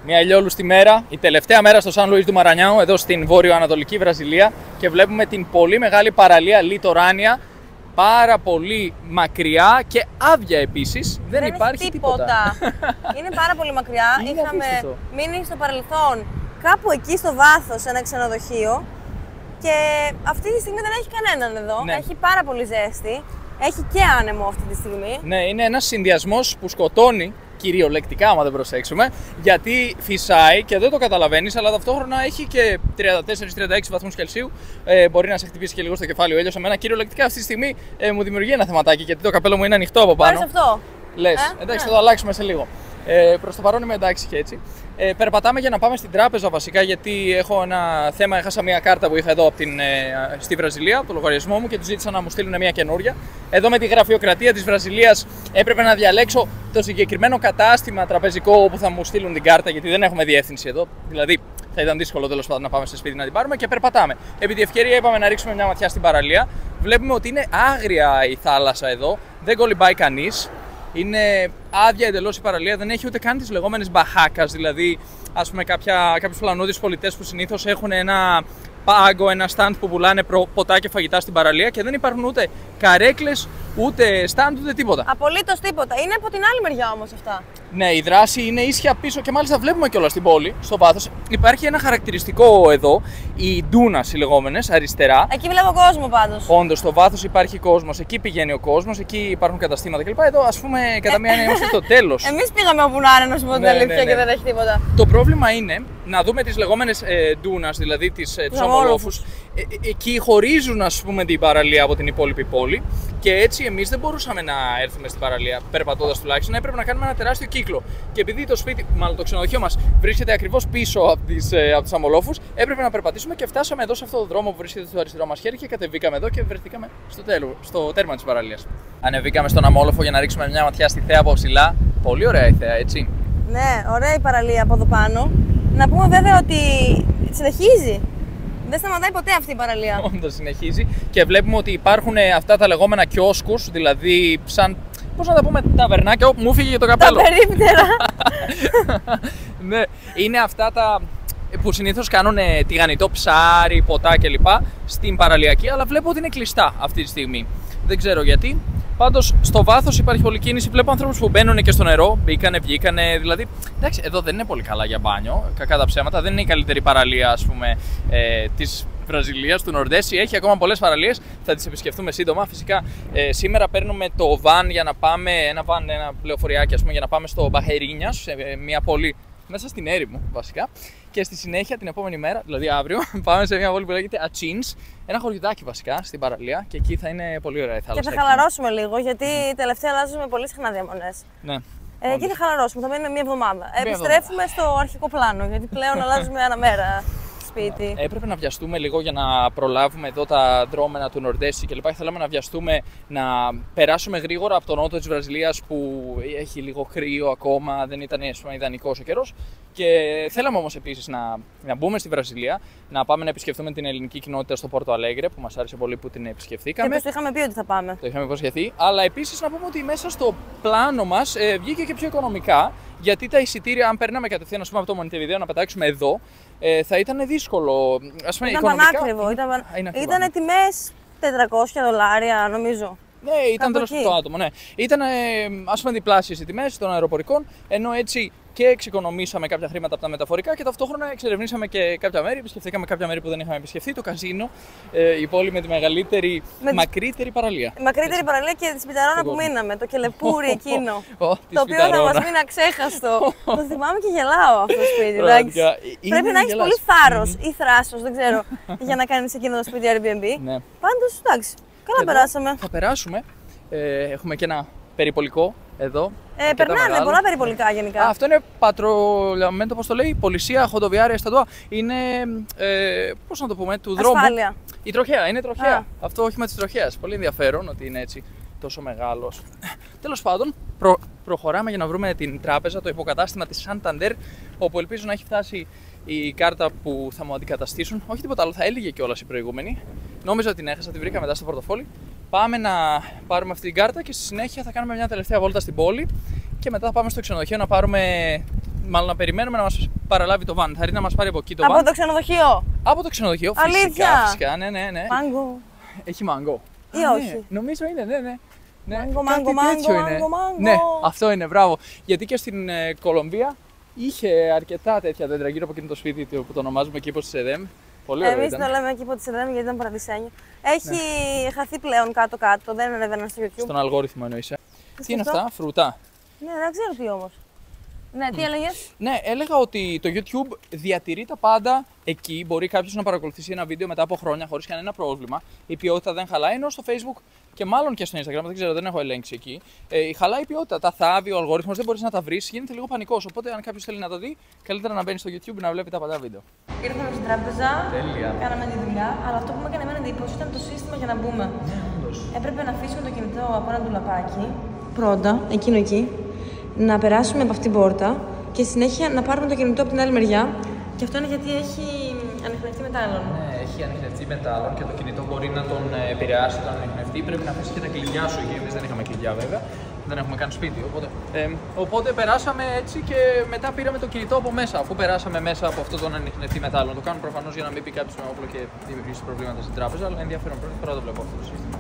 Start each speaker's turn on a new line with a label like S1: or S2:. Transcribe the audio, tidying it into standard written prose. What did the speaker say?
S1: Μια ηλιόλουστη μέρα, η τελευταία μέρα στο Σαν Λουίς του Μαρανιάου, εδώ στην βόρειο-ανατολική Βραζιλία, και βλέπουμε την πολύ μεγάλη παραλία Λιτοράνια, πάρα πολύ μακριά και άδεια επίσης. Δεν υπάρχει τίποτα.
S2: Είναι πάρα πολύ μακριά. Είχαμε μείνει στο παρελθόν κάπου εκεί στο βάθος σε ένα ξενοδοχείο και αυτή τη στιγμή δεν έχει κανέναν εδώ. Ναι. Έχει πάρα πολύ ζέστη. Έχει και άνεμο αυτή τη στιγμή. Ναι,
S1: είναι ένας συνδυασμός που σκοτώνει κυριολεκτικά, άμα δεν προσέξουμε, γιατί φυσάει και δεν το καταλαβαίνεις, αλλά ταυτόχρονα έχει και 34-36 βαθμούς Κελσίου. Μπορεί να σε χτυπήσει και λίγο στο κεφάλι ο ήλιος. Εμένα κυριολεκτικά αυτή τη στιγμή μου δημιουργεί ένα θεματάκι, γιατί το καπέλο μου είναι ανοιχτό από πάνω.
S2: Πάρεις αυτό.
S1: Λες, εντάξει, θα το αλλάξουμε σε λίγο. Προς το παρόν είμαι εντάξει και έτσι. Περπατάμε για να πάμε στην τράπεζα βασικά, γιατί έχω ένα θέμα. Έχασα μια κάρτα που είχα εδώ στη Βραζιλία, από το λογαριασμό μου, και του ζήτησα να μου στείλουν μια καινούρια. Εδώ με τη γραφειοκρατία της Βραζιλίας έπρεπε να διαλέξω το συγκεκριμένο κατάστημα τραπεζικό όπου θα μου στείλουν την κάρτα, γιατί δεν έχουμε διεύθυνση εδώ. Δηλαδή θα ήταν δύσκολο τέλος πάντων να πάμε σε σπίτι να την πάρουμε, και περπατάμε. Επί τη ευκαιρία είπαμε να ρίξουμε μια ματιά στην παραλία. Βλέπουμε ότι είναι άγρια η θάλασσα εδώ, δεν κολυμπάει κανείς. Είναι άδεια εντελώς η παραλία, δεν έχει ούτε καν τις λεγόμενες μπαχάκας, δηλαδή ας πούμε κάποιους πλανώδεις πολιτές που συνήθως έχουν ένα πάγκο, ένα stand που πουλάνε ποτά και φαγητά στην παραλία, και δεν υπάρχουν ούτε καρέκλες, ούτε stand, ούτε τίποτα.
S2: Απολύτως τίποτα. Είναι από την άλλη μεριά όμως αυτά.
S1: Ναι, η δράση είναι ίσια πίσω, και μάλιστα βλέπουμε κιόλας στην πόλη, στο βάθος. Υπάρχει ένα χαρακτηριστικό εδώ, οι ντούνας οι λεγόμενες, αριστερά.
S2: Εκεί βλέπω κόσμο πάντως.
S1: Όντως, στο βάθος υπάρχει κόσμος, εκεί πηγαίνει ο κόσμος, εκεί υπάρχουν καταστήματα κλπ. Εδώ, ας πούμε, κατά μία έννοια είμαστε στο τέλος.
S2: Εμείς πήγαμε όπου να είναι, να σου πω την αλήθεια, και δεν έχει τίποτα.
S1: Το πρόβλημα είναι να δούμε τις λεγόμενες ντούνας, δηλαδή τους αμολόφους. Εκεί χωρίζουν, ας πούμε, την παραλία από την υπόλοιπη πόλη, και έτσι εμείς δεν μπορούσαμε να έρθουμε στην παραλία περπατώντας τουλάχιστον. Έπρεπε να κάνουμε ένα τεράστιο κύκλο. Και επειδή το σπίτι, μάλλον το ξενοδοχείο μας, βρίσκεται ακριβώς πίσω από τους αμολόφους, έπρεπε να περπατήσουμε, και φτάσαμε εδώ σε αυτό το δρόμο που βρίσκεται στο αριστερό μας χέρι, και κατεβήκαμε εδώ και βρεθήκαμε στο τέρμα της παραλίας. Ανεβήκαμε στον αμόλοφο για να ρίξουμε μια ματιά στη θέα από ψηλά. Πολύ ωραία η θέα, έτσι.
S2: Ναι, ωραία η παραλία από εδώ πάνω. Να πούμε βέβαια ότι συνεχίζει. Δεν σταματάει ποτέ αυτή η παραλία.
S1: Όντως συνεχίζει, και βλέπουμε ότι υπάρχουν αυτά τα λεγόμενα κιόσκους, δηλαδή σαν, πώς να τα πούμε, ταβερνάκια, όπου μου φύγε και το καπέλο.
S2: Τα περίπτερα.
S1: Ναι, είναι αυτά τα που συνήθως κάνουν τηγανιτό ψάρι, ποτά κλπ. Στην παραλιακή, αλλά βλέπω ότι είναι κλειστά αυτή τη στιγμή. Δεν ξέρω γιατί. Πάντως στο βάθος υπάρχει πολλή κίνηση. Βλέπω ανθρώπους που μπαίνουν και στο νερό, μπήκανε, βγήκανε. Δηλαδή, εντάξει, εδώ δεν είναι πολύ καλά για μπάνιο. Κακά τα ψέματα. Δεν είναι η καλύτερη παραλία, ας πούμε, της Βραζιλίας, του Νορντέσι. Έχει ακόμα πολλές παραλίες. Θα τις επισκεφτούμε σύντομα. Φυσικά, σήμερα παίρνουμε το van για να πάμε, ένα λεωφοριάκι, ας πούμε, για να πάμε στο Μπαχερίνιας, σε μια πόλη μέσα στην έρημο βασικά. Και στη συνέχεια, την επόμενη μέρα, δηλαδή αύριο, πάμε σε μια πόλη που λέγεται Ατσίνς, ένα χωριουδάκι βασικά στην παραλία, και εκεί θα είναι πολύ ωραία η θάλασσα.
S2: Και θα χαλαρώσουμε λίγο, γιατί τελευταία αλλάζουμε πολύ συχνά διαμονές.
S1: Ναι.
S2: Εκεί θα χαλαρώσουμε, θα μείνουμε μια εβδομάδα. Επιστρέφουμε στο αρχικό πλάνο, γιατί πλέον αλλάζουμε ένα μέρα σπίτι.
S1: Έπρεπε να βιαστούμε λίγο για να προλάβουμε εδώ τα δρόμενα του Νορντέσι κλπ. Θέλαμε να βιαστούμε, να περάσουμε γρήγορα από τον νότο της Βραζιλίας, που έχει λίγο κρύο ακόμα, δεν ήταν ιδανικός ο καιρός. Και θέλαμε όμως επίσης να μπούμε στη Βραζιλία, να πάμε να επισκεφθούμε την ελληνική κοινότητα στο Πόρτο Αλέγκρε, που μας άρεσε πολύ που την επισκεφθήκαμε.
S2: Και το είχαμε πει ότι θα πάμε.
S1: Το είχαμε υποσχεθεί. Αλλά επίσης να πούμε ότι μέσα στο πλάνο μας βγήκε και πιο οικονομικά, γιατί τα εισιτήρια, αν παίρναμε κατευθείαν, ας πούμε, από το Μοντεβιδέο να πετάξουμε εδώ, θα ήταν δύσκολο. Ας πούμε,
S2: ήταν πανάκριβο. Ήταν τιμές $400 νομίζω.
S1: Ναι, ήταν τέλος το άτομο. Ναι. Ήταν, ας πούμε, διπλάσιες οι τιμές των αεροπορικών, ενώ έτσι και εξοικονομήσαμε κάποια χρήματα από τα μεταφορικά, και ταυτόχρονα εξερευνήσαμε και κάποια μέρη. Επισκεφθήκαμε κάποια μέρη που δεν είχαμε επισκεφθεί. Το Καζίνο, η πόλη με τη μακρύτερη παραλία.
S2: Η μακρύτερη παραλία, και τη Σπιταρώνα που μείναμε. Το κελεπούρι εκείνο. Το οποίο θα μας μείνει αξέχαστο. Το θυμάμαι και γελάω αυτό το σπίτι. Πρέπει να έχεις πολύ θάρρος ή θράσος, δεν ξέρω, για να κάνεις εκείνο το σπίτι Airbnb. Πάντως, εντάξει. Καλά περάσαμε.
S1: Θα περάσουμε. Έχουμε και ένα περιπολικό εδώ.
S2: Περνάνε πολλά περιπολικά γενικά.
S1: Αυτό είναι πατρολαμέντο, πώς το λέει, Πολυσία, Χοντοβιάρια, Σταντουά. Είναι, πώς να το πούμε, του δρόμου.
S2: Ασφάλεια.
S1: Η τροχέα, είναι τροχέα. Αυτό όχημα της τροχέας. Πολύ ενδιαφέρον ότι είναι έτσι τόσο μεγάλος. Τέλος πάντων, προχωράμε για να βρούμε την τράπεζα, το υποκατάστημα της Santander, όπου ελπίζω να έχει φτάσει η κάρτα που θα μου αντικαταστήσουν. Όχι τίποτα άλλο, θα έλυγε κιόλας η προηγούμενη. Νόμιζα ότι την έχασα, τη βρήκα μετά στο πορτοφόλι. Πάμε να πάρουμε αυτή την κάρτα, και στη συνέχεια θα κάνουμε μια τελευταία βόλτα στην πόλη, και μετά θα πάμε στο ξενοδοχείο να πάρουμε μάλλον να περιμένουμε να μας παραλάβει το βαν. Θα έρθει να μας πάρει από εκεί το
S2: βαν.
S1: Από
S2: το ξενοδοχείο.
S1: Από το ξενοδοχείο, φυσικά. Ναι.
S2: Μάγκο.
S1: Έχει μάγκο.
S2: Ή όχι.
S1: Ναι, νομίζω είναι, ναι.
S2: Μάγκο.
S1: Ναι, αυτό είναι, μπράβο. Γιατί και στην Κολομβία είχε αρκετά τέτοια δέντρα γύρω από εκείνο το σπίτι που το ονομάζουμε Κήπο της ΕΔΕΜ. Πολύ ωραίο.
S2: Εμείς το λέμε Κήπο της ΕΔΕΜ γιατί ήταν παραδεισένιο. Έχει χαθεί πλέον κάτω-κάτω, δεν ανεβαίνουν στο YouTube.
S1: Στον αλγόριθμο εννοείσαι. Τι είναι αυτά, φρούτα.
S2: Ναι, δεν ξέρω τι όμως. Ναι, τι έλεγες?
S1: Ναι, έλεγα ότι το YouTube διατηρεί τα πάντα εκεί. Μπορεί κάποιος να παρακολουθήσει ένα βίντεο μετά από χρόνια χωρίς κανένα πρόβλημα. Η ποιότητα δεν χαλάει, ενώ στο Facebook και μάλλον και στο Instagram, δεν ξέρω, δεν έχω ελέγξει εκεί. Χαλάει η ποιότητα. Τα θάβει ο αλγόριθμος, δεν μπορείς να τα βρεις, γίνεται λίγο πανικός. Οπότε, αν κάποιος θέλει να τα δει, καλύτερα να μπαίνει στο YouTube να βλέπει τα παλιά βίντεο.
S2: Ήρθαμε στην τράπεζα,
S1: τέλεια.
S2: Κάναμε τη δουλειά, αλλά αυτό που μου έκανε εμένα εντύπωση ήταν το σύστημα για να μπούμε. Έπρεπε να αφήσουμε το κινητό από ένα ντουλαπάκι, πρώτα, εκείνο εκεί, να περάσουμε από αυτήν την πόρτα και συνέχεια να πάρουμε το κινητό από την άλλη μεριά. Και αυτό είναι γιατί έχει ανιχνευτεί μετάλλων. Ναι, έχει ανιχνευτεί μετάλλων και το κινητό μπορεί να τον επηρεάσει τον ανιχνευτεί. Πρέπει να αφήσει και τα κλειδιά σου εκεί. Εμείς δεν είχαμε κλειδιά βέβαια. Δεν έχουμε καν σπίτι. Οπότε περάσαμε έτσι και μετά πήραμε το κινητό από μέσα. Αφού περάσαμε μέσα από αυτό τον ανιχνευτή μετάλλων. Το κάνουν προφανώς για να μην πει κάποιος με όπλο και δημιουργήσει προβλήματα στην τράπεζα. Αλλά ενδιαφέρον. Πρώτη φορά το βλέπω αυτό το σύστημα.